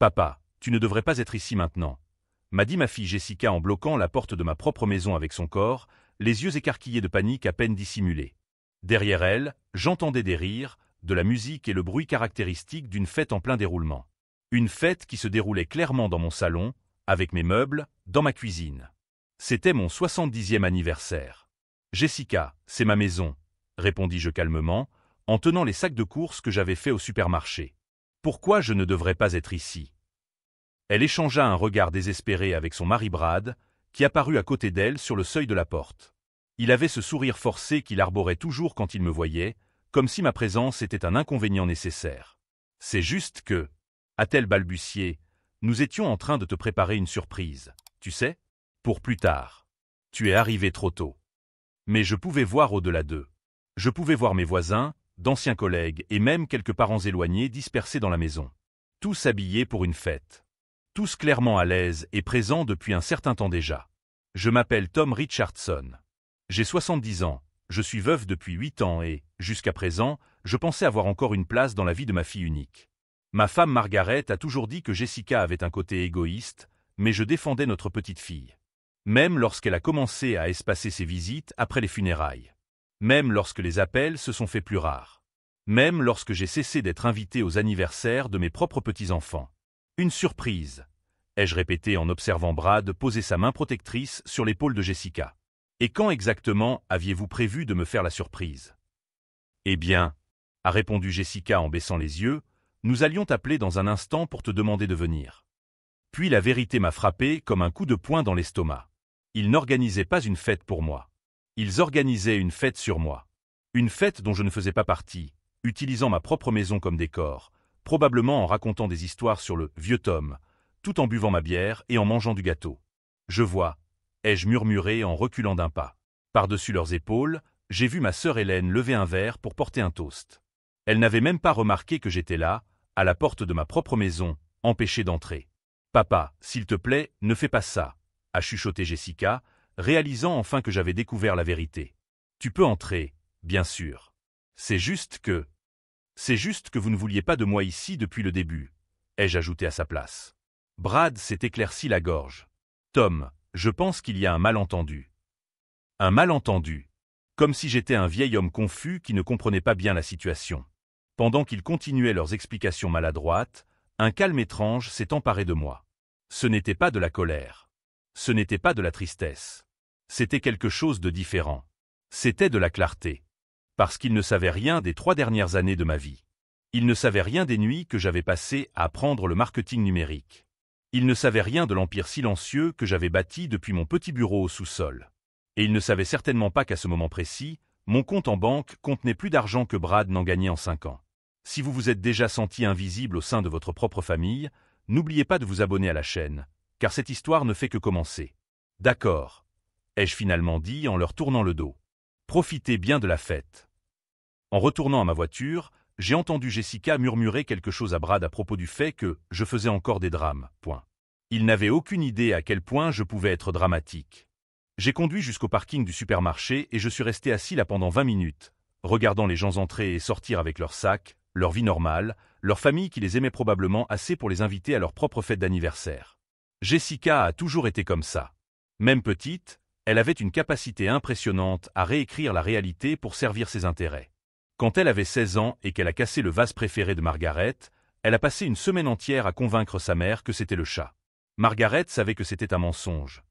Papa, tu ne devrais pas être ici maintenant, m'a dit ma fille Jessica en bloquant la porte de ma propre maison avec son corps, les yeux écarquillés de panique à peine dissimulée. Derrière elle, j'entendais des rires, de la musique et le bruit caractéristique d'une fête en plein déroulement. Une fête qui se déroulait clairement dans mon salon, avec mes meubles, dans ma cuisine. C'était mon 70e anniversaire. Jessica, c'est ma maison, répondis-je calmement, en tenant les sacs de courses que j'avais faits au supermarché. Pourquoi je ne devrais pas être ici? Elle échangea un regard désespéré avec son mari Brad, qui apparut à côté d'elle sur le seuil de la porte. Il avait ce sourire forcé qu'il arborait toujours quand il me voyait, comme si ma présence était un inconvénient nécessaire. C'est juste que, a-t-elle balbutié, nous étions en train de te préparer une surprise, tu sais, pour plus tard. Tu es arrivé trop tôt. Mais je pouvais voir au-delà d'eux. Je pouvais voir mes voisins, d'anciens collègues et même quelques parents éloignés dispersés dans la maison. Tous habillés pour une fête. Tous clairement à l'aise et présents depuis un certain temps déjà. Je m'appelle Tom Richardson. J'ai 70 ans, je suis veuf depuis 8 ans et, jusqu'à présent, je pensais avoir encore une place dans la vie de ma fille unique. Ma femme Margaret a toujours dit que Jessica avait un côté égoïste, mais je défendais notre petite fille. Même lorsqu'elle a commencé à espacer ses visites après les funérailles. Même lorsque les appels se sont faits plus rares. Même lorsque j'ai cessé d'être invité aux anniversaires de mes propres petits-enfants. Une surprise, ai-je répété en observant Brad poser sa main protectrice sur l'épaule de Jessica. Et quand exactement aviez-vous prévu de me faire la surprise? Eh bien, a répondu Jessica en baissant les yeux, nous allions t'appeler dans un instant pour te demander de venir. Puis la vérité m'a frappé comme un coup de poing dans l'estomac. Ils n'organisaient pas une fête pour moi. Ils organisaient une fête sur moi. Une fête dont je ne faisais pas partie, utilisant ma propre maison comme décor, probablement en racontant des histoires sur le vieux Tom, tout en buvant ma bière et en mangeant du gâteau. Je vois, ai-je murmuré en reculant d'un pas. Par-dessus leurs épaules, j'ai vu ma sœur Hélène lever un verre pour porter un toast. Elle n'avait même pas remarqué que j'étais là, à la porte de ma propre maison, empêchée d'entrer. « Papa, s'il te plaît, ne fais pas ça », a chuchoté Jessica, réalisant enfin que j'avais découvert la vérité. « Tu peux entrer, bien sûr. C'est juste que vous ne vouliez pas de moi ici depuis le début, » ai-je ajouté à sa place. Brad s'est éclairci la gorge. « Tom, je pense qu'il y a un malentendu. » Un malentendu. Comme si j'étais un vieil homme confus qui ne comprenait pas bien la situation. Pendant qu'ils continuaient leurs explications maladroites, un calme étrange s'est emparé de moi. Ce n'était pas de la colère. Ce n'était pas de la tristesse. C'était quelque chose de différent. C'était de la clarté. Parce qu'ils ne savaient rien des 3 dernières années de ma vie. Ils ne savaient rien des nuits que j'avais passées à apprendre le marketing numérique. Ils ne savaient rien de l'empire silencieux que j'avais bâti depuis mon petit bureau au sous-sol. Et ils ne savaient certainement pas qu'à ce moment précis, mon compte en banque contenait plus d'argent que Brad n'en gagnait en 5 ans. Si vous vous êtes déjà senti invisible au sein de votre propre famille, n'oubliez pas de vous abonner à la chaîne, car cette histoire ne fait que commencer. D'accord, ai-je finalement dit en leur tournant le dos. Profitez bien de la fête. En retournant à ma voiture, j'ai entendu Jessica murmurer quelque chose à Brad à propos du fait que je faisais encore des drames. Il n'avait aucune idée à quel point je pouvais être dramatique. J'ai conduit jusqu'au parking du supermarché et je suis resté assis là pendant 20 minutes, regardant les gens entrer et sortir avec leurs sacs, leur vie normale, leur famille qui les aimait probablement assez pour les inviter à leur propre fête d'anniversaire. Jessica a toujours été comme ça. Même petite, elle avait une capacité impressionnante à réécrire la réalité pour servir ses intérêts. Quand elle avait 16 ans et qu'elle a cassé le vase préféré de Margaret, elle a passé une semaine entière à convaincre sa mère que c'était le chat. Margaret savait que c'était un mensonge.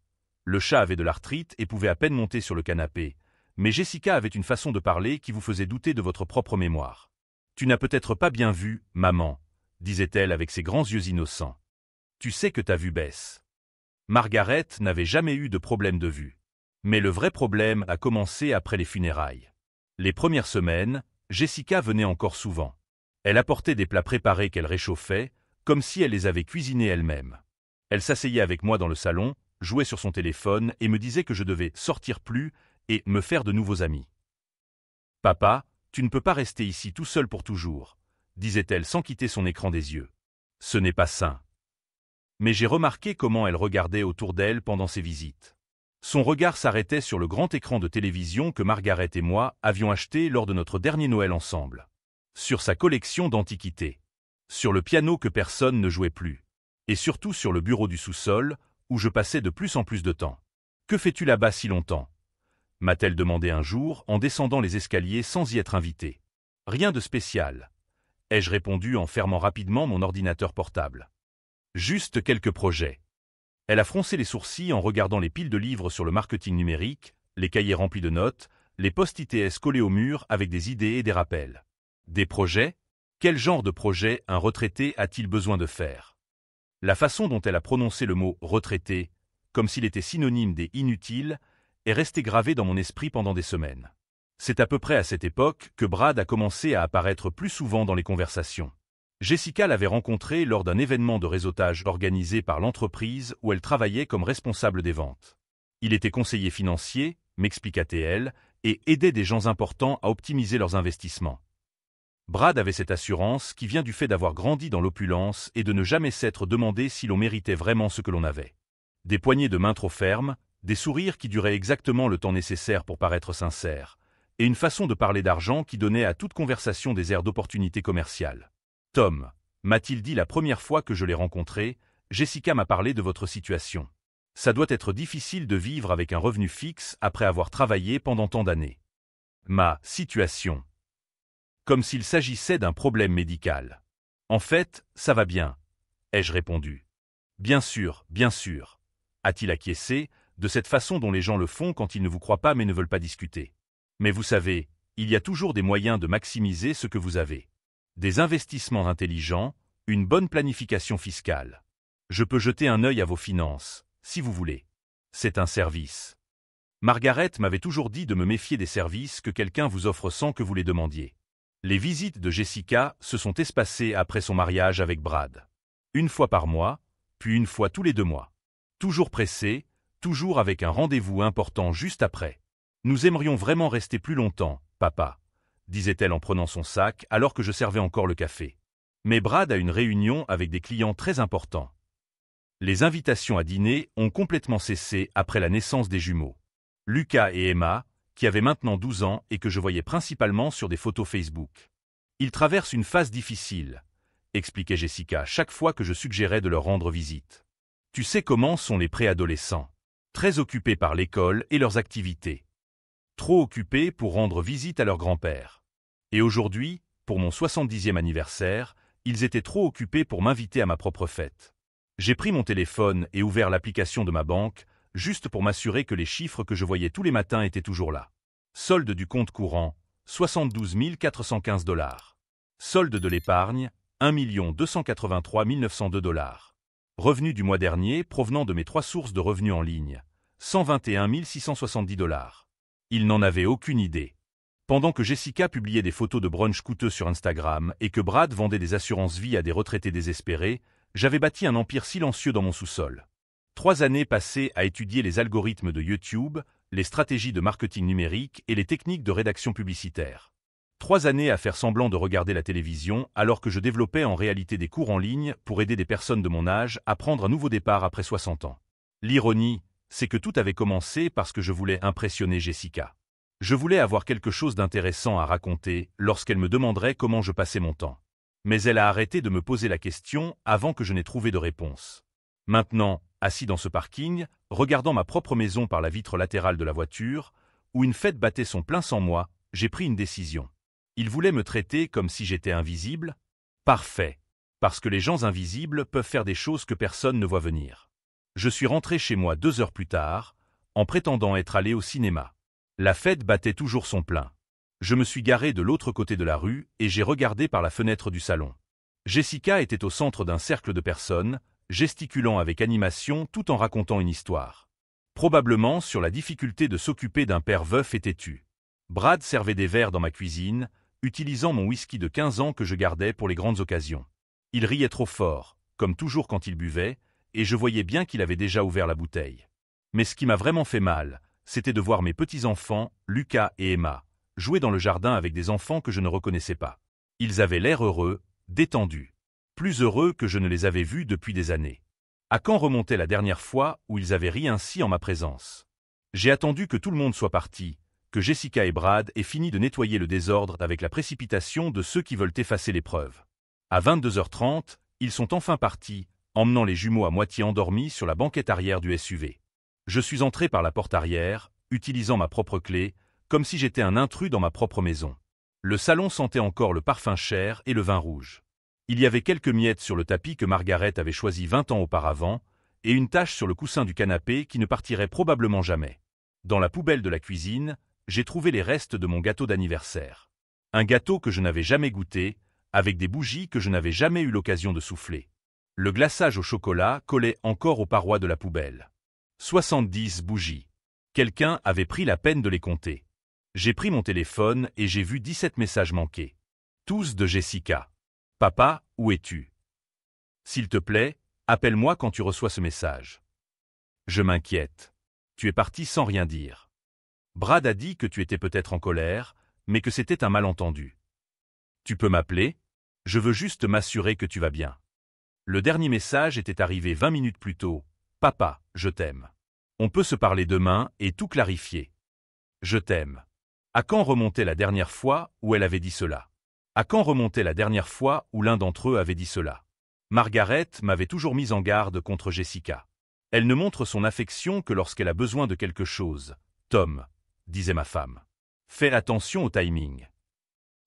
Le chat avait de l'arthrite et pouvait à peine monter sur le canapé, mais Jessica avait une façon de parler qui vous faisait douter de votre propre mémoire. « Tu n'as peut-être pas bien vu, maman, » disait-elle avec ses grands yeux innocents. « Tu sais que ta vue baisse. » Margaret n'avait jamais eu de problème de vue. Mais le vrai problème a commencé après les funérailles. Les premières semaines, Jessica venait encore souvent. Elle apportait des plats préparés qu'elle réchauffait, comme si elle les avait cuisinés elle-même. Elle s'asseyait avec moi dans le salon, jouait sur son téléphone et me disait que je devais sortir plus et me faire de nouveaux amis. « Papa, tu ne peux pas rester ici tout seul pour toujours, » disait-elle sans quitter son écran des yeux. « Ce n'est pas sain. » Mais j'ai remarqué comment elle regardait autour d'elle pendant ses visites. Son regard s'arrêtait sur le grand écran de télévision que Margaret et moi avions acheté lors de notre dernier Noël ensemble. Sur sa collection d'antiquités. Sur le piano que personne ne jouait plus. Et surtout sur le bureau du sous-sol, où je passais de plus en plus de temps. « Que fais-tu là-bas si longtemps » m'a-t-elle demandé un jour en descendant les escaliers sans y être invitée. « Rien de spécial », ai-je répondu en fermant rapidement mon ordinateur portable. « Juste quelques projets. » Elle a froncé les sourcils en regardant les piles de livres sur le marketing numérique, les cahiers remplis de notes, les post-its collés au mur avec des idées et des rappels. Des projets? Quel genre de projet un retraité a-t-il besoin de faire? La façon dont elle a prononcé le mot « retraité », comme s'il était synonyme des inutiles, est restée gravée dans mon esprit pendant des semaines. C'est à peu près à cette époque que Brad a commencé à apparaître plus souvent dans les conversations. Jessica l'avait rencontré lors d'un événement de réseautage organisé par l'entreprise où elle travaillait comme responsable des ventes. Il était conseiller financier, m'expliqua-t-elle, et aidait des gens importants à optimiser leurs investissements. Brad avait cette assurance qui vient du fait d'avoir grandi dans l'opulence et de ne jamais s'être demandé si l'on méritait vraiment ce que l'on avait. Des poignées de main trop fermes, des sourires qui duraient exactement le temps nécessaire pour paraître sincères, et une façon de parler d'argent qui donnait à toute conversation des airs d'opportunité commerciale. « Tom, m'a-t-il dit la première fois que je l'ai rencontré, Jessica m'a parlé de votre situation. Ça doit être difficile de vivre avec un revenu fixe après avoir travaillé pendant tant d'années. » Ma situation. Comme s'il s'agissait d'un problème médical. « En fait, ça va bien, » ai-je répondu. « Bien sûr, a-t-il acquiescé, de cette façon dont les gens le font quand ils ne vous croient pas mais ne veulent pas discuter. Mais vous savez, il y a toujours des moyens de maximiser ce que vous avez. Des investissements intelligents, une bonne planification fiscale. Je peux jeter un œil à vos finances, si vous voulez. C'est un service. Margaret m'avait toujours dit de me méfier des services que quelqu'un vous offre sans que vous les demandiez. Les visites de Jessica se sont espacées après son mariage avec Brad. Une fois par mois, puis une fois tous les 2 mois. Toujours pressée, toujours avec un rendez-vous important juste après. Nous aimerions vraiment rester plus longtemps, papa, disait-elle en prenant son sac alors que je servais encore le café. Mais Brad a une réunion avec des clients très importants. Les invitations à dîner ont complètement cessé après la naissance des jumeaux. Lucas et Emma, qui avaient maintenant 12 ans et que je voyais principalement sur des photos Facebook. Ils traversent une phase difficile, expliquait Jessica chaque fois que je suggérais de leur rendre visite. Tu sais comment sont les préadolescents. Très occupés par l'école et leurs activités. Trop occupés pour rendre visite à leur grand-père. Et aujourd'hui, pour mon 70e anniversaire, ils étaient trop occupés pour m'inviter à ma propre fête. J'ai pris mon téléphone et ouvert l'application de ma banque, juste pour m'assurer que les chiffres que je voyais tous les matins étaient toujours là. Solde du compte courant, 72 415 $. Solde de l'épargne, 1 283 902 $. Revenu du mois dernier provenant de mes 3 sources de revenus en ligne, 121 670 $. Il n'en avait aucune idée. Pendant que Jessica publiait des photos de brunch coûteux sur Instagram et que Brad vendait des assurances vie à des retraités désespérés, j'avais bâti un empire silencieux dans mon sous-sol. 3 années passées à étudier les algorithmes de YouTube, les stratégies de marketing numérique et les techniques de rédaction publicitaire. 3 années à faire semblant de regarder la télévision alors que je développais en réalité des cours en ligne pour aider des personnes de mon âge à prendre un nouveau départ après 60 ans. L'ironie, c'est que tout avait commencé parce que je voulais impressionner Jessica. Je voulais avoir quelque chose d'intéressant à raconter lorsqu'elle me demanderait comment je passais mon temps. Mais elle a arrêté de me poser la question avant que je n'ai trouvé de réponse. Maintenant, assis dans ce parking, regardant ma propre maison par la vitre latérale de la voiture, où une fête battait son plein sans moi, j'ai pris une décision. Il voulait me traiter comme si j'étais invisible? Parfait. Parce que les gens invisibles peuvent faire des choses que personne ne voit venir. Je suis rentré chez moi 2 heures plus tard, en prétendant être allé au cinéma. La fête battait toujours son plein. Je me suis garé de l'autre côté de la rue et j'ai regardé par la fenêtre du salon. Jessica était au centre d'un cercle de personnes, gesticulant avec animation tout en racontant une histoire. Probablement sur la difficulté de s'occuper d'un père veuf et têtu. Brad servait des verres dans ma cuisine, utilisant mon whisky de 15 ans que je gardais pour les grandes occasions. Il riait trop fort, comme toujours quand il buvait, et je voyais bien qu'il avait déjà ouvert la bouteille. Mais ce qui m'a vraiment fait mal, c'était de voir mes petits-enfants, Lucas et Emma, jouer dans le jardin avec des enfants que je ne reconnaissais pas. Ils avaient l'air heureux, détendus. Plus heureux que je ne les avais vus depuis des années. À quand remontait la dernière fois où ils avaient ri ainsi en ma présence? J'ai attendu que tout le monde soit parti, que Jessica et Brad aient fini de nettoyer le désordre avec la précipitation de ceux qui veulent effacer les preuves. À 22h30, ils sont enfin partis, emmenant les jumeaux à moitié endormis sur la banquette arrière du SUV. Je suis entré par la porte arrière, utilisant ma propre clé, comme si j'étais un intrus dans ma propre maison. Le salon sentait encore le parfum cher et le vin rouge. Il y avait quelques miettes sur le tapis que Margaret avait choisi 20 ans auparavant, et une tache sur le coussin du canapé qui ne partirait probablement jamais. Dans la poubelle de la cuisine, j'ai trouvé les restes de mon gâteau d'anniversaire. Un gâteau que je n'avais jamais goûté, avec des bougies que je n'avais jamais eu l'occasion de souffler. Le glaçage au chocolat collait encore aux parois de la poubelle. 70 bougies. Quelqu'un avait pris la peine de les compter. J'ai pris mon téléphone et j'ai vu 17 messages manqués. Tous de Jessica. Papa, où es-tu? S'il te plaît, appelle-moi quand tu reçois ce message. Je m'inquiète. Tu es parti sans rien dire. Brad a dit que tu étais peut-être en colère, mais que c'était un malentendu. Tu peux m'appeler? Je veux juste m'assurer que tu vas bien. Le dernier message était arrivé 20 minutes plus tôt. Papa, je t'aime. On peut se parler demain et tout clarifier. Je t'aime. À quand remontait la dernière fois où elle avait dit cela? À quand remontait la dernière fois où l'un d'entre eux avait dit cela? Margaret m'avait toujours mis en garde contre Jessica. Elle ne montre son affection que lorsqu'elle a besoin de quelque chose. Tom, disait ma femme. Fais attention au timing.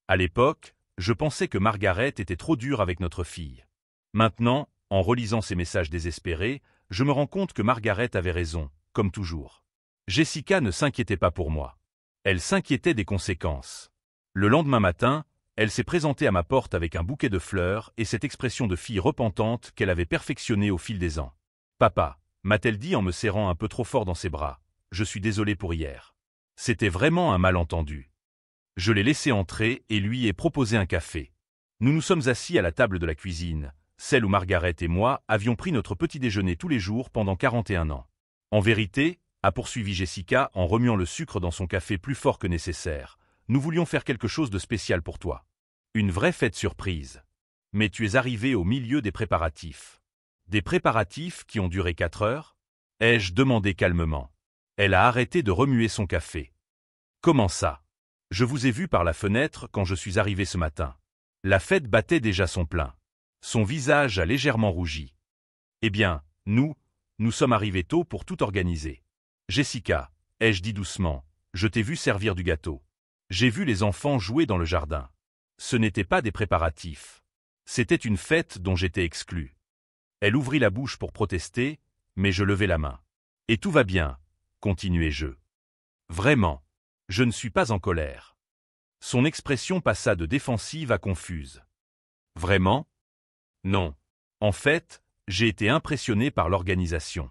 À l'époque, je pensais que Margaret était trop dure avec notre fille. Maintenant, en relisant ses messages désespérés, je me rends compte que Margaret avait raison, comme toujours. Jessica ne s'inquiétait pas pour moi. Elle s'inquiétait des conséquences. Le lendemain matin, elle s'est présentée à ma porte avec un bouquet de fleurs et cette expression de fille repentante qu'elle avait perfectionnée au fil des ans. « Papa », m'a-t-elle dit en me serrant un peu trop fort dans ses bras, « je suis désolé pour hier. C'était vraiment un malentendu. » Je l'ai laissé entrer et lui ai proposé un café. Nous nous sommes assis à la table de la cuisine, celle où Margaret et moi avions pris notre petit déjeuner tous les jours pendant 41 ans. En vérité, a poursuivi Jessica en remuant le sucre dans son café plus fort que nécessaire, nous voulions faire quelque chose de spécial pour toi. Une vraie fête surprise. Mais tu es arrivé au milieu des préparatifs. Des préparatifs qui ont duré 4 heures? Ai-je demandé calmement. Elle a arrêté de remuer son café. Comment ça? Je vous ai vu par la fenêtre quand je suis arrivé ce matin. La fête battait déjà son plein. Son visage a légèrement rougi. Eh bien, nous sommes arrivés tôt pour tout organiser. Jessica, ai-je dit doucement, je t'ai vu servir du gâteau. J'ai vu les enfants jouer dans le jardin. Ce n'étaient pas des préparatifs. C'était une fête dont j'étais exclu. Elle ouvrit la bouche pour protester, mais je levai la main. Et tout va bien, continuai-je. Vraiment, je ne suis pas en colère. Son expression passa de défensive à confuse. Vraiment? Non. En fait, j'ai été impressionné par l'organisation.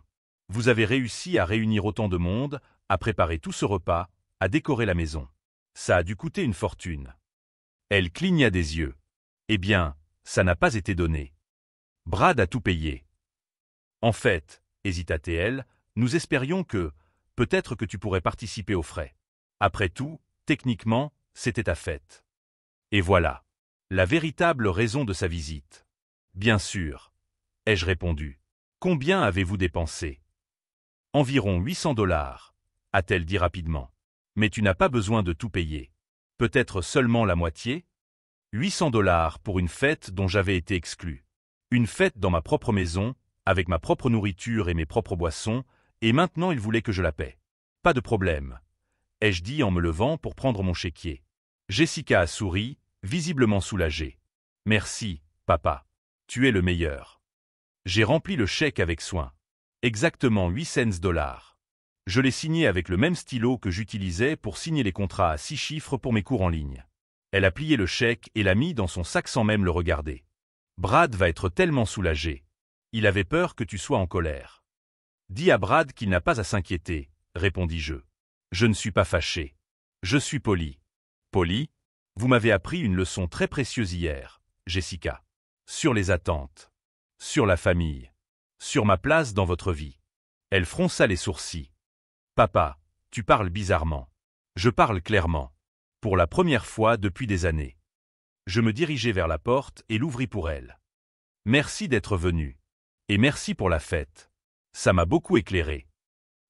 Vous avez réussi à réunir autant de monde, à préparer tout ce repas, à décorer la maison. Ça a dû coûter une fortune. Elle cligna des yeux. Eh bien, ça n'a pas été donné. Brad a tout payé. En fait, hésita-t-elle, nous espérions que, peut-être que tu pourrais participer aux frais. Après tout, techniquement, c'était ta fête. Et voilà. La véritable raison de sa visite. Bien sûr, ai-je répondu. Combien avez-vous dépensé? Environ 800 $, a-t-elle dit rapidement. Mais tu n'as pas besoin de tout payer. Peut-être seulement la moitié? 800 $ pour une fête dont j'avais été exclu. Une fête dans ma propre maison, avec ma propre nourriture et mes propres boissons, et maintenant il voulait que je la paie. Pas de problème, ai-je dit en me levant pour prendre mon chéquier. Jessica a souri, visiblement soulagée. Merci, papa. Tu es le meilleur. J'ai rempli le chèque avec soin. Exactement 800 $. Je l'ai signé avec le même stylo que j'utilisais pour signer les contrats à 6 chiffres pour mes cours en ligne. Elle a plié le chèque et l'a mis dans son sac sans même le regarder. Brad va être tellement soulagé. Il avait peur que tu sois en colère. Dis à Brad qu'il n'a pas à s'inquiéter, répondis-je. Je ne suis pas fâché. Je suis poli. Poli? Vous m'avez appris une leçon très précieuse hier, Jessica. Sur les attentes. Sur la famille. Sur ma place dans votre vie. Elle fronça les sourcils. Papa, tu parles bizarrement. Je parle clairement. Pour la première fois depuis des années. Je me dirigeai vers la porte et l'ouvris pour elle. Merci d'être venu. Et merci pour la fête. Ça m'a beaucoup éclairé.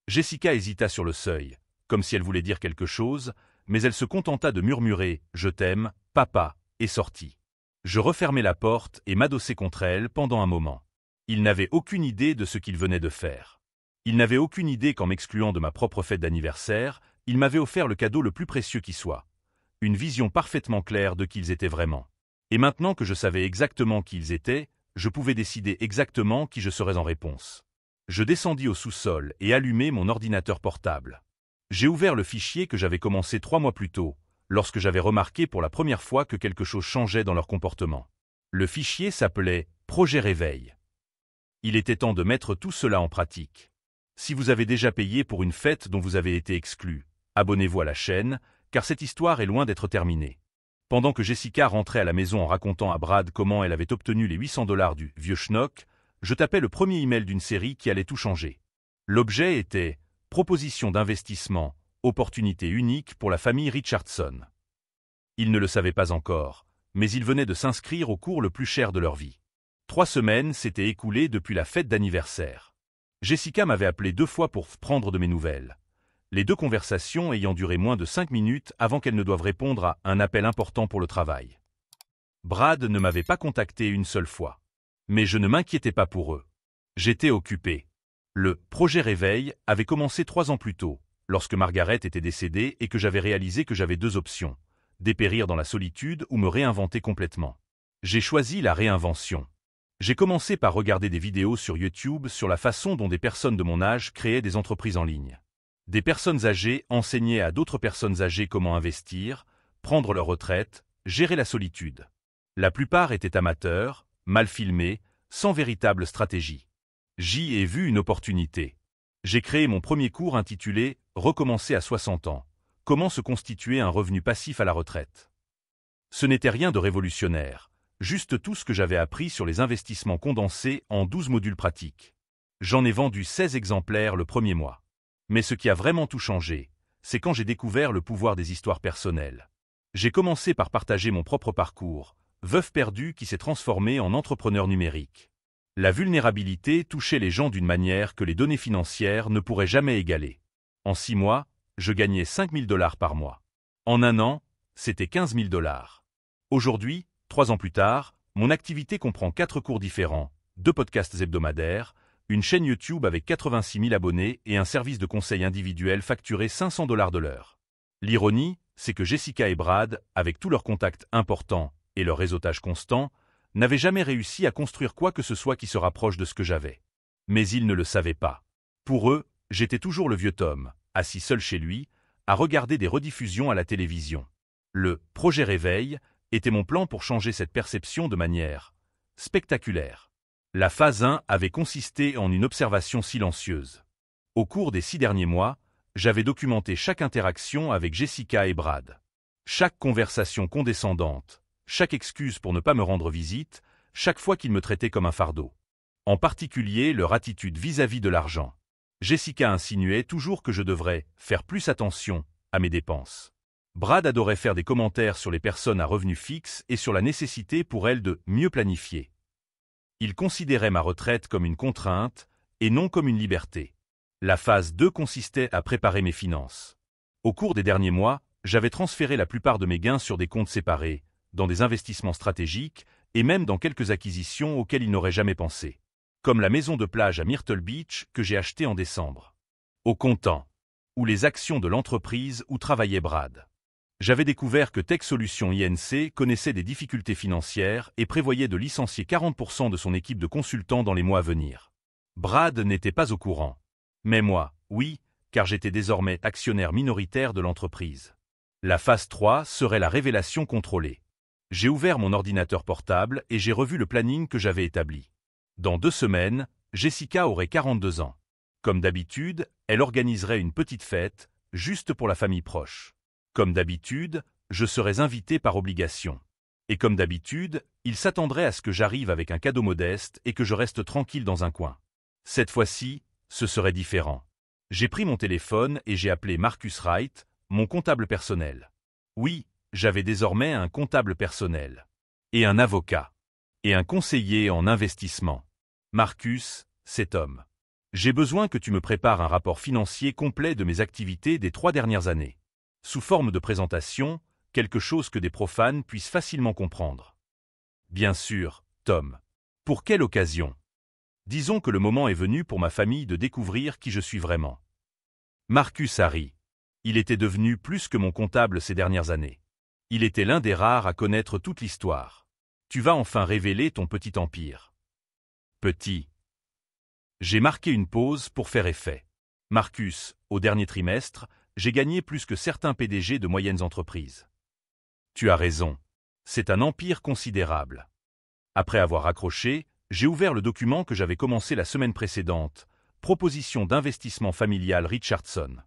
Jessica hésita sur le seuil, comme si elle voulait dire quelque chose, mais elle se contenta de murmurer « Je t'aime, papa » et sortit. Je refermai la porte et m'adossai contre elle pendant un moment. Il n'avait aucune idée de ce qu'il venait de faire. Il n'avait aucune idée qu'en m'excluant de ma propre fête d'anniversaire, il m'avait offert le cadeau le plus précieux qui soit. Une vision parfaitement claire de qui ils étaient vraiment. Et maintenant que je savais exactement qui ils étaient, je pouvais décider exactement qui je serais en réponse. Je descendis au sous-sol et allumai mon ordinateur portable. J'ai ouvert le fichier que j'avais commencé 3 mois plus tôt, lorsque j'avais remarqué pour la première fois que quelque chose changeait dans leur comportement. Le fichier s'appelait « Projet Réveil ». Il était temps de mettre tout cela en pratique. Si vous avez déjà payé pour une fête dont vous avez été exclu, abonnez-vous à la chaîne, car cette histoire est loin d'être terminée. Pendant que Jessica rentrait à la maison en racontant à Brad comment elle avait obtenu les 800 $ du vieux schnock, je tapais le premier email d'une série qui allait tout changer. L'objet était « Proposition d'investissement, opportunité unique pour la famille Richardson ». Ils ne le savaient pas encore, mais ils venaient de s'inscrire au cours le plus cher de leur vie. 3 semaines s'étaient écoulées depuis la fête d'anniversaire. Jessica m'avait appelé 2 fois pour prendre de mes nouvelles. Les 2 conversations ayant duré moins de 5 minutes avant qu'elles ne doivent répondre à un appel important pour le travail. Brad ne m'avait pas contacté une seule fois. Mais je ne m'inquiétais pas pour eux. J'étais occupé. Le « Projet Réveil » avait commencé 3 ans plus tôt, lorsque Margaret était décédée et que j'avais réalisé que j'avais 2 options, dépérir dans la solitude ou me réinventer complètement. J'ai choisi la réinvention. J'ai commencé par regarder des vidéos sur YouTube sur la façon dont des personnes de mon âge créaient des entreprises en ligne. Des personnes âgées enseignaient à d'autres personnes âgées comment investir, prendre leur retraite, gérer la solitude. La plupart étaient amateurs, mal filmés, sans véritable stratégie. J'y ai vu une opportunité. J'ai créé mon premier cours intitulé « Recommencer à 60 ans. Comment se constituer un revenu passif à la retraite ». Ce n'était rien de révolutionnaire, juste tout ce que j'avais appris sur les investissements condensés en 12 modules pratiques. J'en ai vendu 16 exemplaires le premier mois. Mais ce qui a vraiment tout changé, c'est quand j'ai découvert le pouvoir des histoires personnelles. J'ai commencé par partager mon propre parcours, veuf perdu qui s'est transformé en entrepreneur numérique. La vulnérabilité touchait les gens d'une manière que les données financières ne pourraient jamais égaler. En 6 mois, je gagnais 5 000 $ par mois. En 1 an, c'était 15 000 $. Aujourd'hui, 3 ans plus tard, mon activité comprend 4 cours différents, 2 podcasts hebdomadaires, une chaîne YouTube avec 86 000 abonnés et un service de conseil individuel facturé 500 $ de l'heure. L'ironie, c'est que Jessica et Brad, avec tous leurs contacts importants et leur réseautage constant, n'avaient jamais réussi à construire quoi que ce soit qui se rapproche de ce que j'avais. Mais ils ne le savaient pas. Pour eux, j'étais toujours le vieux Tom, assis seul chez lui, à regarder des rediffusions à la télévision. Le « Projet Réveil » était mon plan pour changer cette perception de manière spectaculaire. La phase 1 avait consisté en une observation silencieuse. Au cours des 6 derniers mois, j'avais documenté chaque interaction avec Jessica et Brad. Chaque conversation condescendante, chaque excuse pour ne pas me rendre visite, chaque fois qu'ils me traitaient comme un fardeau. En particulier leur attitude vis-à-vis de l'argent. Jessica insinuait toujours que je devrais faire plus attention à mes dépenses. Brad adorait faire des commentaires sur les personnes à revenus fixes et sur la nécessité pour elles de mieux planifier. Il considérait ma retraite comme une contrainte et non comme une liberté. La phase 2 consistait à préparer mes finances. Au cours des derniers mois, j'avais transféré la plupart de mes gains sur des comptes séparés, dans des investissements stratégiques et même dans quelques acquisitions auxquelles ils n'auraient jamais pensé. Comme la maison de plage à Myrtle Beach que j'ai achetée en décembre. Au comptant. Ou les actions de l'entreprise où travaillait Brad. J'avais découvert que Tech Solutions Inc. connaissait des difficultés financières et prévoyait de licencier 40% de son équipe de consultants dans les mois à venir. Brad n'était pas au courant. Mais moi, oui, car j'étais désormais actionnaire minoritaire de l'entreprise. La phase 3 serait la révélation contrôlée. J'ai ouvert mon ordinateur portable et j'ai revu le planning que j'avais établi. Dans 2 semaines, Jessica aurait 42 ans. Comme d'habitude, elle organiserait une petite fête, juste pour la famille proche. Comme d'habitude, je serais invité par obligation. Et comme d'habitude, il s'attendrait à ce que j'arrive avec un cadeau modeste et que je reste tranquille dans un coin. Cette fois-ci, ce serait différent. J'ai pris mon téléphone et j'ai appelé Marcus Wright, mon comptable personnel. Oui, j'avais désormais un comptable personnel. Et un avocat. Et un conseiller en investissement. Marcus, cet homme. J'ai besoin que tu me prépares un rapport financier complet de mes activités des 3 dernières années. Sous forme de présentation, quelque chose que des profanes puissent facilement comprendre. Bien sûr, Tom. Pour quelle occasion ? Disons que le moment est venu pour ma famille de découvrir qui je suis vraiment. Marcus a ri. Il était devenu plus que mon comptable ces dernières années. Il était l'un des rares à connaître toute l'histoire. Tu vas enfin révéler ton petit empire. Petit. J'ai marqué une pause pour faire effet. Marcus, au dernier trimestre, j'ai gagné plus que certains PDG de moyennes entreprises. Tu as raison. C'est un empire considérable. Après avoir accroché, j'ai ouvert le document que j'avais commencé la semaine précédente, Proposition d'investissement familial Richardson.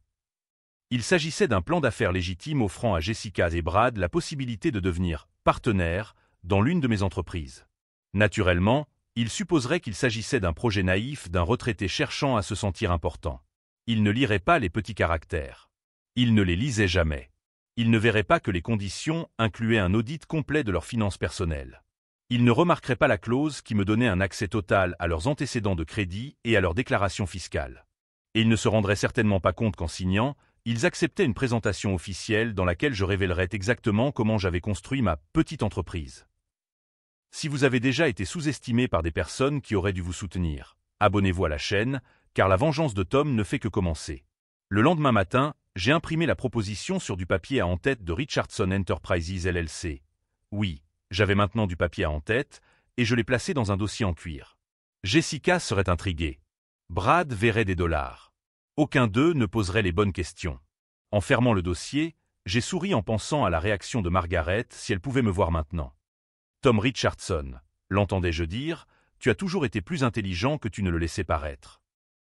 Il s'agissait d'un plan d'affaires légitime offrant à Jessica et Brad la possibilité de devenir partenaires dans l'une de mes entreprises. Naturellement, il supposerait qu'il s'agissait d'un projet naïf d'un retraité cherchant à se sentir important. Il ne lirait pas les petits caractères. Il ne les lisait jamais. Il ne verrait pas que les conditions incluaient un audit complet de leurs finances personnelles. Il ne remarquerait pas la clause qui me donnait un accès total à leurs antécédents de crédit et à leurs déclarations fiscales. Et il ne se rendrait certainement pas compte qu'en signant, ils acceptaient une présentation officielle dans laquelle je révélerais exactement comment j'avais construit ma petite entreprise. Si vous avez déjà été sous-estimé par des personnes qui auraient dû vous soutenir, abonnez-vous à la chaîne, car la vengeance de Tom ne fait que commencer. Le lendemain matin, j'ai imprimé la proposition sur du papier à en-tête de Richardson Enterprises LLC. Oui, j'avais maintenant du papier à en-tête, et je l'ai placé dans un dossier en cuir. Jessica serait intriguée. Brad verrait des dollars. Aucun d'eux ne poserait les bonnes questions. En fermant le dossier, j'ai souri en pensant à la réaction de Margaret si elle pouvait me voir maintenant. Tom Richardson, l'entendais-je dire, tu as toujours été plus intelligent que tu ne le laissais paraître.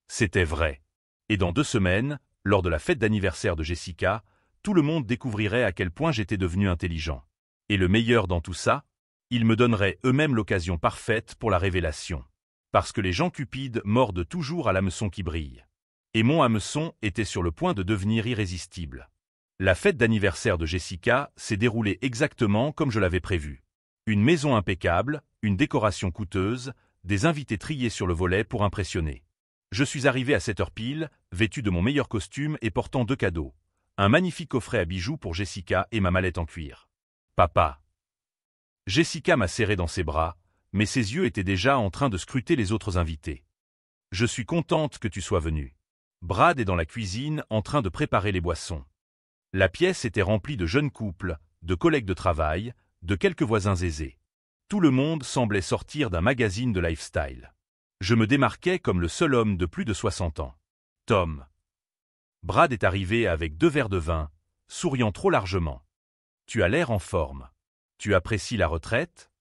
C'était vrai. Et dans 2 semaines, lors de la fête d'anniversaire de Jessica, tout le monde découvrirait à quel point j'étais devenu intelligent. Et le meilleur dans tout ça, ils me donneraient eux-mêmes l'occasion parfaite pour la révélation. Parce que les gens cupides mordent toujours à l'hameçon qui brille. Et mon hameçon était sur le point de devenir irrésistible. La fête d'anniversaire de Jessica s'est déroulée exactement comme je l'avais prévu. Une maison impeccable, une décoration coûteuse, des invités triés sur le volet pour impressionner. Je suis arrivé à 7 heures pile, vêtu de mon meilleur costume et portant 2 cadeaux. Un magnifique coffret à bijoux pour Jessica et ma mallette en cuir. Papa. Jessica m'a serré dans ses bras, mais ses yeux étaient déjà en train de scruter les autres invités. Je suis contente que tu sois venu. Brad est dans la cuisine en train de préparer les boissons. La pièce était remplie de jeunes couples, de collègues de travail, de quelques voisins aisés. Tout le monde semblait sortir d'un magazine de lifestyle. Je me démarquais comme le seul homme de plus de 60 ans. Tom. Brad est arrivé avec 2 verres de vin, souriant trop largement. Tu as l'air en forme. Tu apprécies la retraite?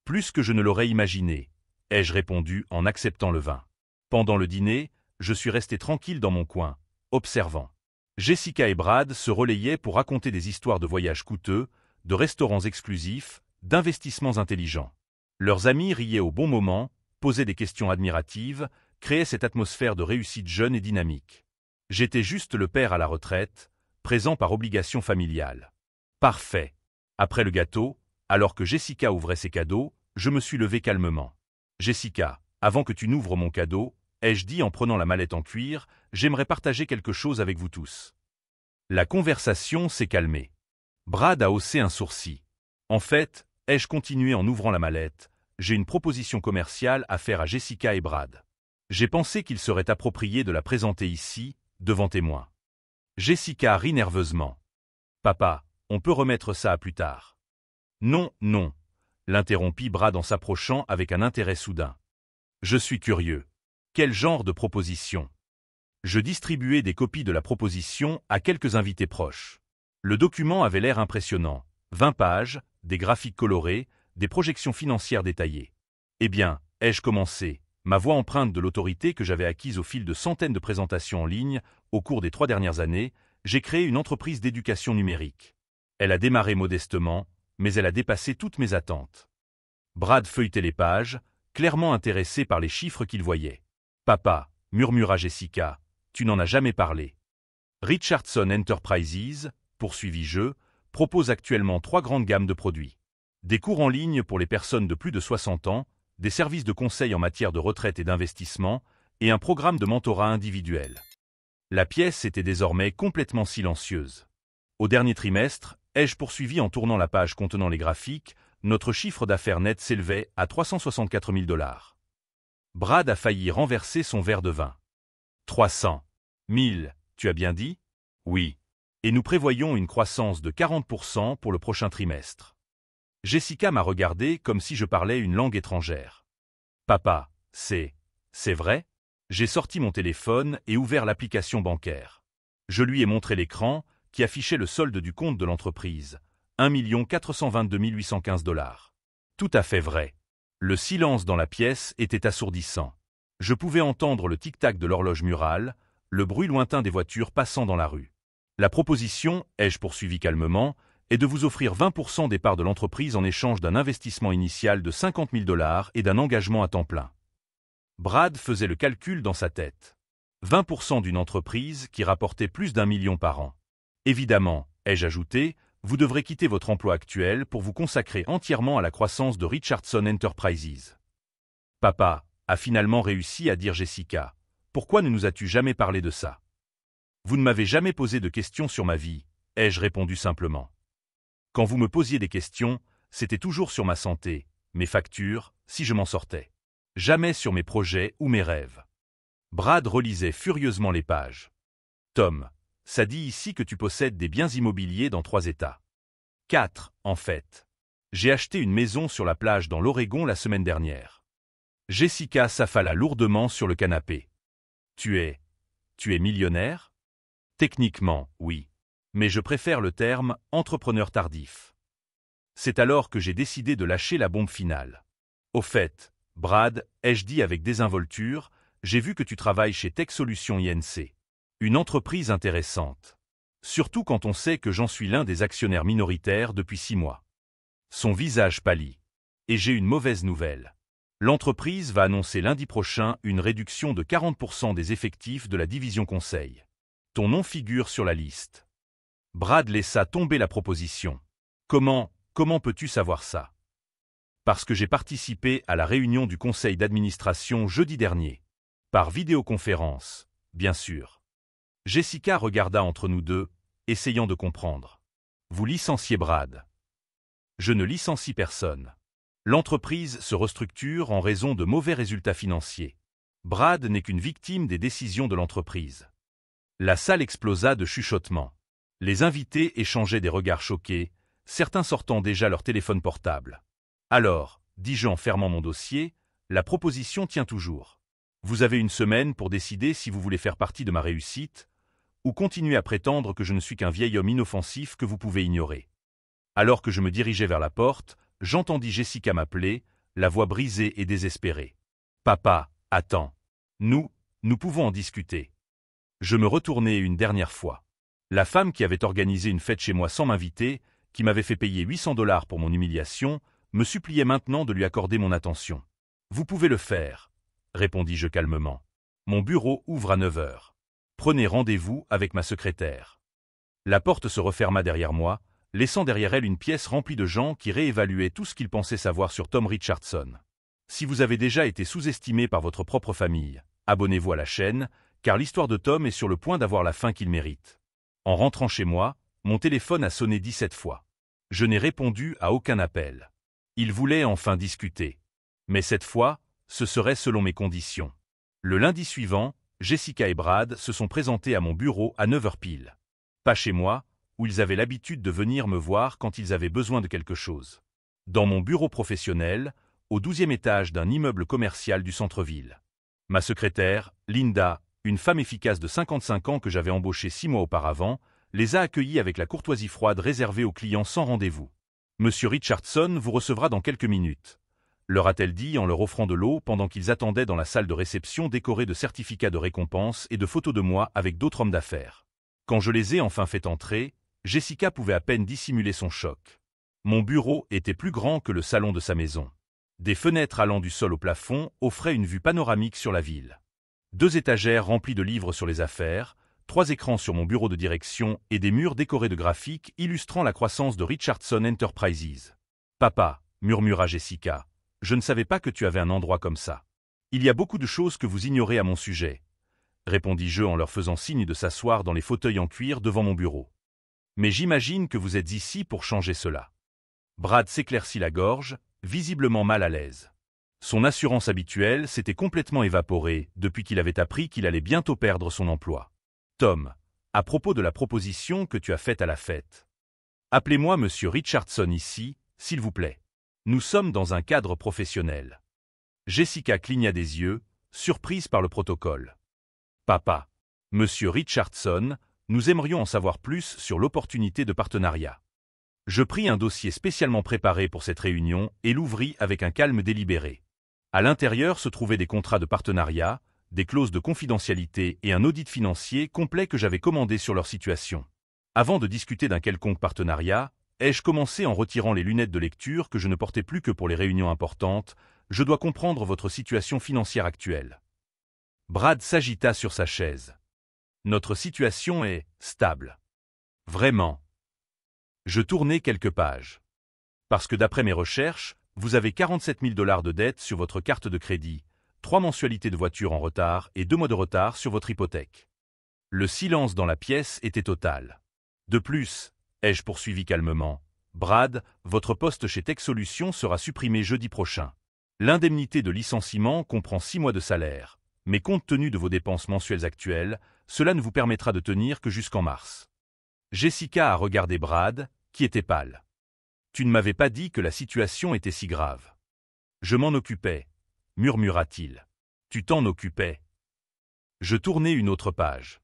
Plus que je ne l'aurais imaginé, ai-je répondu en acceptant le vin. Pendant le dîner, je suis resté tranquille dans mon coin, observant. Jessica et Brad se relayaient pour raconter des histoires de voyages coûteux, de restaurants exclusifs, d'investissements intelligents. Leurs amis riaient au bon moment, posaient des questions admiratives, créaient cette atmosphère de réussite jeune et dynamique. J'étais juste le père à la retraite, présent par obligation familiale. Parfait. Après le gâteau, alors que Jessica ouvrait ses cadeaux, je me suis levé calmement. Jessica, avant que tu n'ouvres mon cadeau, ai-je dit en prenant la mallette en cuir, j'aimerais partager quelque chose avec vous tous. La conversation s'est calmée. Brad a haussé un sourcil. En fait, ai-je continué en ouvrant la mallette, j'ai une proposition commerciale à faire à Jessica et Brad. J'ai pensé qu'il serait approprié de la présenter ici, devant témoins. Jessica rit nerveusement. Papa, on peut remettre ça à plus tard. Non, non, l'interrompit Brad en s'approchant avec un intérêt soudain. Je suis curieux. Quel genre de proposition? Je distribuais des copies de la proposition à quelques invités proches. Le document avait l'air impressionnant. 20 pages, des graphiques colorés, des projections financières détaillées. Eh bien, ai-je commencé, ma voix empreinte de l'autorité que j'avais acquise au fil de centaines de présentations en ligne au cours des 3 dernières années, j'ai créé une entreprise d'éducation numérique. Elle a démarré modestement, mais elle a dépassé toutes mes attentes. Brad feuilletait les pages, clairement intéressé par les chiffres qu'il voyait. Papa, murmura Jessica, tu n'en as jamais parlé. Richardson Enterprises, poursuivis-je, propose actuellement 3 grandes gammes de produits. Des cours en ligne pour les personnes de plus de 60 ans, des services de conseil en matière de retraite et d'investissement, et un programme de mentorat individuel. La pièce était désormais complètement silencieuse. Au dernier trimestre, ai-je poursuivi en tournant la page contenant les graphiques, notre chiffre d'affaires net s'élevait à 364 000 $. Brad a failli renverser son verre de vin. 300 000, tu as bien dit? Oui. Et nous prévoyons une croissance de 40% pour le prochain trimestre. Jessica m'a regardé comme si je parlais une langue étrangère. Papa, c'est vrai? J'ai sorti mon téléphone et ouvert l'application bancaire. Je lui ai montré l'écran qui affichait le solde du compte de l'entreprise, 1 422 815 $. Tout à fait vrai. Le silence dans la pièce était assourdissant. Je pouvais entendre le tic-tac de l'horloge murale, le bruit lointain des voitures passant dans la rue. La proposition, ai-je poursuivi calmement, est de vous offrir 20% des parts de l'entreprise en échange d'un investissement initial de 50 000 $ et d'un engagement à temps plein. Brad faisait le calcul dans sa tête. 20% d'une entreprise qui rapportait plus d'1 million par an. Évidemment, ai-je ajouté, vous devrez quitter votre emploi actuel pour vous consacrer entièrement à la croissance de Richardson Enterprises. Papa, a finalement réussi à dire Jessica. Pourquoi ne nous as-tu jamais parlé de ça? Vous ne m'avez jamais posé de questions sur ma vie, ai-je répondu simplement. Quand vous me posiez des questions, c'était toujours sur ma santé, mes factures, si je m'en sortais. Jamais sur mes projets ou mes rêves. Brad relisait furieusement les pages. Tom, ça dit ici que tu possèdes des biens immobiliers dans 3 États. 4, en fait. J'ai acheté une maison sur la plage dans l'Oregon la semaine dernière. Jessica s'affala lourdement sur le canapé. Tu es millionnaire? Techniquement, oui. Mais je préfère le terme « entrepreneur tardif ». C'est alors que j'ai décidé de lâcher la bombe finale. Au fait, Brad, ai-je dit avec désinvolture, j'ai vu que tu travailles chez Tech Solutions Inc. Une entreprise intéressante. Surtout quand on sait que j'en suis l'un des actionnaires minoritaires depuis 6 mois. Son visage pâlit. Et j'ai une mauvaise nouvelle. L'entreprise va annoncer lundi prochain une réduction de 40% des effectifs de la division conseil. Ton nom figure sur la liste. Brad laissa tomber la proposition. Comment peux-tu savoir ça? Parce que j'ai participé à la réunion du conseil d'administration jeudi dernier. Par vidéoconférence, bien sûr. Jessica regarda entre nous deux, essayant de comprendre. Vous licenciez Brad. Je ne licencie personne. L'entreprise se restructure en raison de mauvais résultats financiers. Brad n'est qu'une victime des décisions de l'entreprise. La salle explosa de chuchotements. Les invités échangeaient des regards choqués, certains sortant déjà leur téléphone portable. Alors, dis-je en fermant mon dossier, la proposition tient toujours. Vous avez une semaine pour décider si vous voulez faire partie de ma réussite, ou continuer à prétendre que je ne suis qu'un vieil homme inoffensif que vous pouvez ignorer. Alors que je me dirigeais vers la porte, j'entendis Jessica m'appeler, la voix brisée et désespérée. Papa, attends. Nous pouvons en discuter. Je me retournai une dernière fois. La femme qui avait organisé une fête chez moi sans m'inviter, qui m'avait fait payer 800 $ pour mon humiliation, me suppliait maintenant de lui accorder mon attention. Vous pouvez le faire, répondis-je calmement. Mon bureau ouvre à 9 heures. Prenez rendez-vous avec ma secrétaire. La porte se referma derrière moi, laissant derrière elle une pièce remplie de gens qui réévaluaient tout ce qu'ils pensaient savoir sur Tom Richardson. Si vous avez déjà été sous-estimé par votre propre famille, abonnez-vous à la chaîne, car l'histoire de Tom est sur le point d'avoir la fin qu'il mérite. En rentrant chez moi, mon téléphone a sonné 17 fois. Je n'ai répondu à aucun appel. Il voulait enfin discuter. Mais cette fois, ce serait selon mes conditions. Le lundi suivant, Jessica et Brad se sont présentés à mon bureau à 9 heures pile. Pas chez moi, où ils avaient l'habitude de venir me voir quand ils avaient besoin de quelque chose. Dans mon bureau professionnel, au 12e étage d'un immeuble commercial du centre-ville. Ma secrétaire, Linda, une femme efficace de 55 ans que j'avais embauchée 6 mois auparavant, les a accueillis avec la courtoisie froide réservée aux clients sans rendez-vous. Monsieur Richardson vous recevra dans quelques minutes, leur a-t-elle dit en leur offrant de l'eau pendant qu'ils attendaient dans la salle de réception décorée de certificats de récompense et de photos de moi avec d'autres hommes d'affaires. Quand je les ai enfin fait entrer, Jessica pouvait à peine dissimuler son choc. Mon bureau était plus grand que le salon de sa maison. Des fenêtres allant du sol au plafond offraient une vue panoramique sur la ville. 2 étagères remplies de livres sur les affaires, 3 écrans sur mon bureau de direction et des murs décorés de graphiques illustrant la croissance de Richardson Enterprises. « Papa, murmura Jessica, je ne savais pas que tu avais un endroit comme ça. Il y a beaucoup de choses que vous ignorez à mon sujet, répondis-je en leur faisant signe de s'asseoir dans les fauteuils en cuir devant mon bureau. Mais j'imagine que vous êtes ici pour changer cela. Brad s'éclaircit la gorge, visiblement mal à l'aise. Son assurance habituelle s'était complètement évaporée depuis qu'il avait appris qu'il allait bientôt perdre son emploi. Tom, à propos de la proposition que tu as faite à la fête. Appelez-moi Monsieur Richardson ici, s'il vous plaît. Nous sommes dans un cadre professionnel. Jessica cligna des yeux, surprise par le protocole. Papa. Monsieur Richardson, nous aimerions en savoir plus sur l'opportunité de partenariat. Je pris un dossier spécialement préparé pour cette réunion et l'ouvris avec un calme délibéré. À l'intérieur se trouvaient des contrats de partenariat, des clauses de confidentialité et un audit financier complet que j'avais commandé sur leur situation. Avant de discuter d'un quelconque partenariat, ai-je commencé en retirant les lunettes de lecture que je ne portais plus que pour les réunions importantes. Je dois comprendre votre situation financière actuelle. Brad s'agita sur sa chaise. Notre situation est stable. Vraiment. Je tournai quelques pages. Parce que d'après mes recherches, vous avez 47 000 $ de dette sur votre carte de crédit, 3 mensualités de voiture en retard et 2 mois de retard sur votre hypothèque. Le silence dans la pièce était total. De plus, ai-je poursuivi calmement, Brad, votre poste chez Tech Solutions sera supprimé jeudi prochain. L'indemnité de licenciement comprend 6 mois de salaire, mais compte tenu de vos dépenses mensuelles actuelles, cela ne vous permettra de tenir que jusqu'en mars. Jessica a regardé Brad, qui était pâle. Tu ne m'avais pas dit que la situation était si grave. Je m'en occupais, murmura-t-il. Tu t'en occupais. Je tournai une autre page.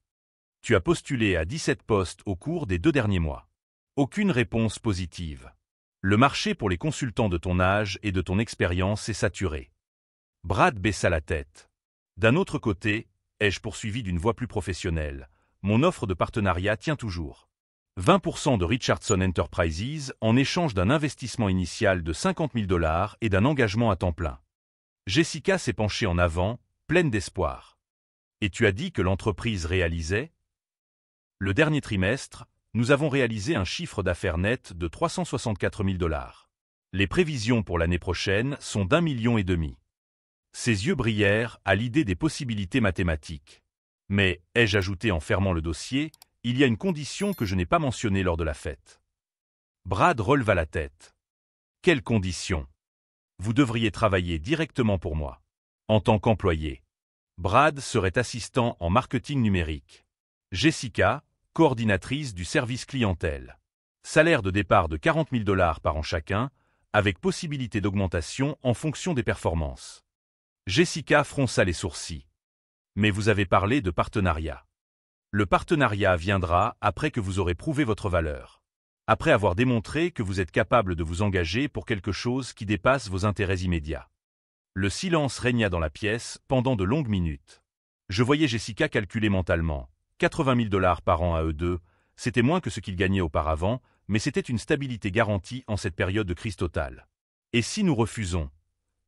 Tu as postulé à 17 postes au cours des 2 derniers mois. Aucune réponse positive. Le marché pour les consultants de ton âge et de ton expérience est saturé. Brad baissa la tête. D'un autre côté, ai-je poursuivi d'une voix plus professionnelle, mon offre de partenariat tient toujours. 20% de Richardson Enterprises en échange d'un investissement initial de 50 000 $ et d'un engagement à temps plein. Jessica s'est penchée en avant, pleine d'espoir. Et tu as dit que l'entreprise réalisait? Le dernier trimestre, nous avons réalisé un chiffre d'affaires net de 364 000 $. Les prévisions pour l'année prochaine sont d'1,5 million. Ses yeux brillèrent à l'idée des possibilités mathématiques. Mais, ai-je ajouté en fermant le dossier, il y a une condition que je n'ai pas mentionnée lors de la fête. Brad releva la tête. Quelle condition? Vous devriez travailler directement pour moi. En tant qu'employé. Brad serait assistant en marketing numérique. Jessica, coordinatrice du service clientèle. Salaire de départ de 40 000 $ par an chacun, avec possibilité d'augmentation en fonction des performances. Jessica fronça les sourcils. Mais vous avez parlé de partenariat. Le partenariat viendra après que vous aurez prouvé votre valeur. Après avoir démontré que vous êtes capable de vous engager pour quelque chose qui dépasse vos intérêts immédiats. Le silence régna dans la pièce pendant de longues minutes. Je voyais Jessica calculer mentalement. 80 000 $ par an à eux deux, c'était moins que ce qu'ils gagnaient auparavant, mais c'était une stabilité garantie en cette période de crise totale. Et si nous refusons?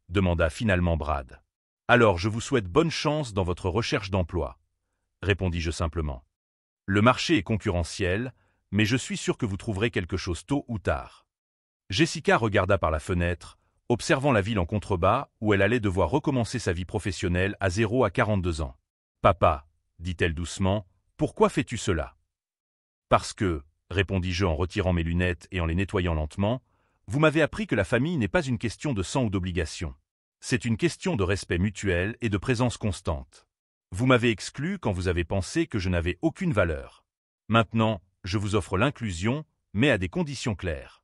Demanda finalement Brad. Alors je vous souhaite bonne chance dans votre recherche d'emploi, répondis-je simplement. Le marché est concurrentiel, mais je suis sûr que vous trouverez quelque chose tôt ou tard. Jessica regarda par la fenêtre, observant la ville en contrebas où elle allait devoir recommencer sa vie professionnelle à 0 à 42 ans. Papa, dit-elle doucement, pourquoi fais-tu cela? Parce que, répondis-je en retirant mes lunettes et en les nettoyant lentement, vous m'avez appris que la famille n'est pas une question de sang ou d'obligation. C'est une question de respect mutuel et de présence constante. Vous m'avez exclu quand vous avez pensé que je n'avais aucune valeur. Maintenant, je vous offre l'inclusion, mais à des conditions claires.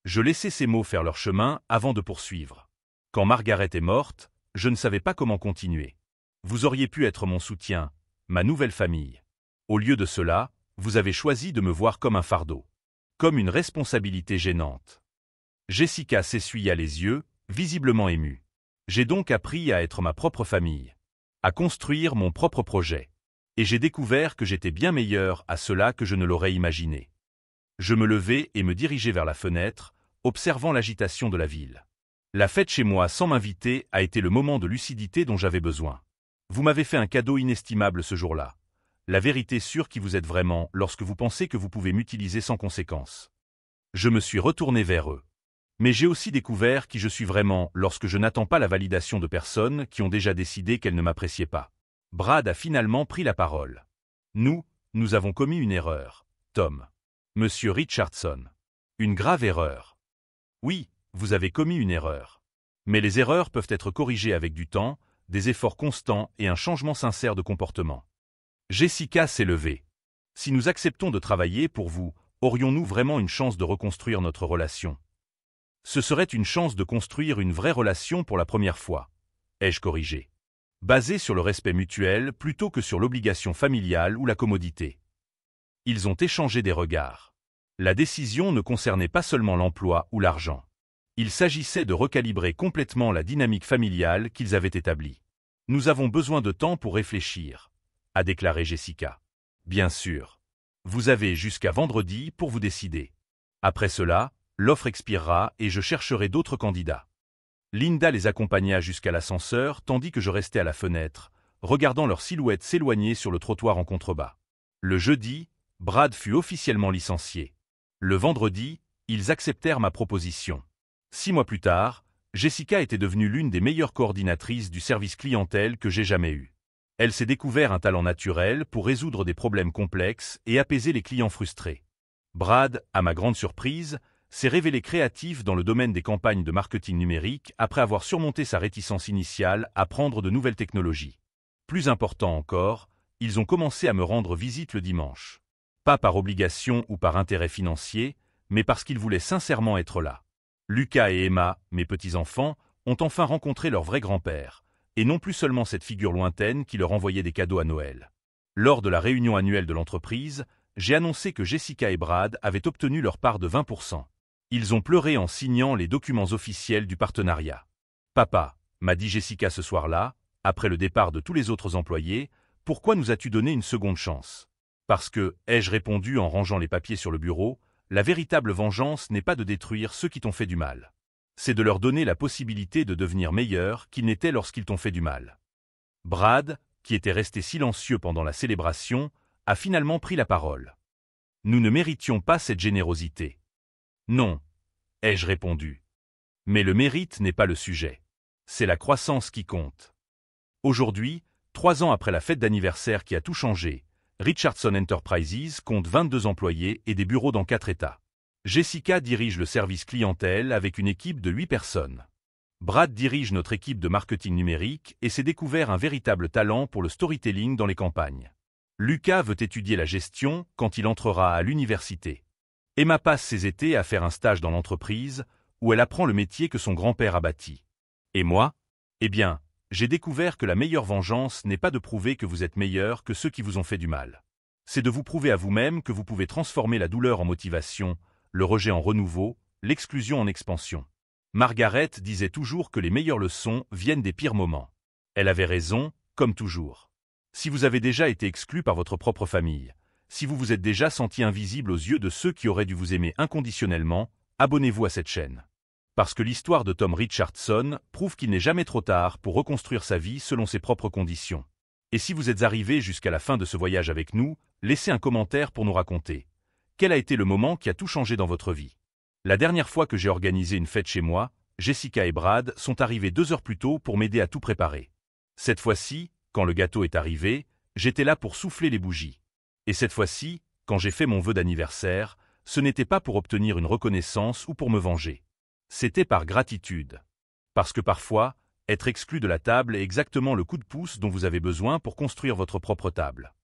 Je laissai ces mots faire leur chemin avant de poursuivre. Quand Margaret est morte, je ne savais pas comment continuer. Vous auriez pu être mon soutien, ma nouvelle famille. Au lieu de cela, vous avez choisi de me voir comme un fardeau. Comme une responsabilité gênante. Jessica s'essuya les yeux, visiblement émue. J'ai donc appris à être ma propre famille. À construire mon propre projet. Et j'ai découvert que j'étais bien meilleur à cela que je ne l'aurais imaginé. Je me levai et me dirigeai vers la fenêtre, observant l'agitation de la ville. La fête chez moi sans m'inviter a été le moment de lucidité dont j'avais besoin. Vous m'avez fait un cadeau inestimable ce jour-là. La vérité sûre qui vous êtes vraiment lorsque vous pensez que vous pouvez m'utiliser sans conséquence. Je me suis retourné vers eux. Mais j'ai aussi découvert qui je suis vraiment lorsque je n'attends pas la validation de personnes qui ont déjà décidé qu'elles ne m'appréciaient pas. Brad a finalement pris la parole. Nous avons commis une erreur, Tom. Monsieur Richardson. Une grave erreur. Oui, vous avez commis une erreur. Mais les erreurs peuvent être corrigées avec du temps, des efforts constants et un changement sincère de comportement. Jessica s'est levée. Si nous acceptons de travailler pour vous, aurions-nous vraiment une chance de reconstruire notre relation? Ce serait une chance de construire une vraie relation pour la première fois, ai-je corrigé. Basée sur le respect mutuel plutôt que sur l'obligation familiale ou la commodité. Ils ont échangé des regards. La décision ne concernait pas seulement l'emploi ou l'argent. Il s'agissait de recalibrer complètement la dynamique familiale qu'ils avaient établie. « Nous avons besoin de temps pour réfléchir », a déclaré Jessica. « Bien sûr. Vous avez jusqu'à vendredi pour vous décider. Après cela, l'offre expirera et je chercherai d'autres candidats. » Linda les accompagna jusqu'à l'ascenseur tandis que je restais à la fenêtre, regardant leur silhouette s'éloigner sur le trottoir en contrebas. Le jeudi, Brad fut officiellement licencié. Le vendredi, ils acceptèrent ma proposition. 6 mois plus tard, Jessica était devenue l'une des meilleures coordinatrices du service clientèle que j'ai jamais eu. Elle s'est découvert un talent naturel pour résoudre des problèmes complexes et apaiser les clients frustrés. Brad, à ma grande surprise, s'est révélé créatif dans le domaine des campagnes de marketing numérique après avoir surmonté sa réticence initiale à prendre de nouvelles technologies. Plus important encore, ils ont commencé à me rendre visite le dimanche. Pas par obligation ou par intérêt financier, mais parce qu'ils voulaient sincèrement être là. Lucas et Emma, mes petits-enfants, ont enfin rencontré leur vrai grand-père, et non plus seulement cette figure lointaine qui leur envoyait des cadeaux à Noël. Lors de la réunion annuelle de l'entreprise, j'ai annoncé que Jessica et Brad avaient obtenu leur part de 20%. Ils ont pleuré en signant les documents officiels du partenariat. « Papa, » m'a dit Jessica ce soir-là, après le départ de tous les autres employés, « pourquoi nous as-tu donné une seconde chance ?» Parce que, ai-je répondu en rangeant les papiers sur le bureau, la véritable vengeance n'est pas de détruire ceux qui t'ont fait du mal. C'est de leur donner la possibilité de devenir meilleurs qu'ils n'étaient lorsqu'ils t'ont fait du mal. Brad, qui était resté silencieux pendant la célébration, a finalement pris la parole. Nous ne méritions pas cette générosité. Non, ai-je répondu. Mais le mérite n'est pas le sujet. C'est la croissance qui compte. Aujourd'hui, 3 ans après la fête d'anniversaire qui a tout changé, Richardson Enterprises compte 22 employés et des bureaux dans 4 États. Jessica dirige le service clientèle avec une équipe de 8 personnes. Brad dirige notre équipe de marketing numérique et s'est découvert un véritable talent pour le storytelling dans les campagnes. Lucas veut étudier la gestion quand il entrera à l'université. Emma passe ses étés à faire un stage dans l'entreprise où elle apprend le métier que son grand-père a bâti. Et moi? Eh bien, j'ai découvert que la meilleure vengeance n'est pas de prouver que vous êtes meilleur que ceux qui vous ont fait du mal. C'est de vous prouver à vous-même que vous pouvez transformer la douleur en motivation, le rejet en renouveau, l'exclusion en expansion. Margaret disait toujours que les meilleures leçons viennent des pires moments. Elle avait raison, comme toujours. Si vous avez déjà été exclu par votre propre famille, si vous vous êtes déjà senti invisible aux yeux de ceux qui auraient dû vous aimer inconditionnellement, abonnez-vous à cette chaîne. Parce que l'histoire de Tom Richardson prouve qu'il n'est jamais trop tard pour reconstruire sa vie selon ses propres conditions. Et si vous êtes arrivé jusqu'à la fin de ce voyage avec nous, laissez un commentaire pour nous raconter. Quel a été le moment qui a tout changé dans votre vie? La dernière fois que j'ai organisé une fête chez moi, Jessica et Brad sont arrivés 2 heures plus tôt pour m'aider à tout préparer. Cette fois-ci, quand le gâteau est arrivé, j'étais là pour souffler les bougies. Et cette fois-ci, quand j'ai fait mon vœu d'anniversaire, ce n'était pas pour obtenir une reconnaissance ou pour me venger. C'était par gratitude. Parce que parfois, être exclu de la table est exactement le coup de pouce dont vous avez besoin pour construire votre propre table.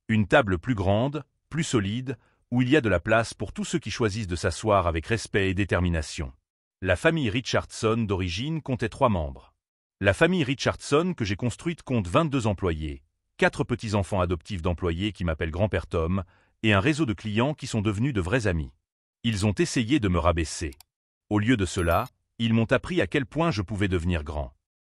Une table plus grande, plus solide, où il y a de la place pour tous ceux qui choisissent de s'asseoir avec respect et détermination. La famille Richardson d'origine comptait 3 membres. La famille Richardson que j'ai construite compte 22 employés, 4 petits-enfants adoptifs d'employés qui m'appellent grand-père Tom, et un réseau de clients qui sont devenus de vrais amis. Ils ont essayé de me rabaisser. Au lieu de cela, ils m'ont appris à quel point je pouvais devenir grand.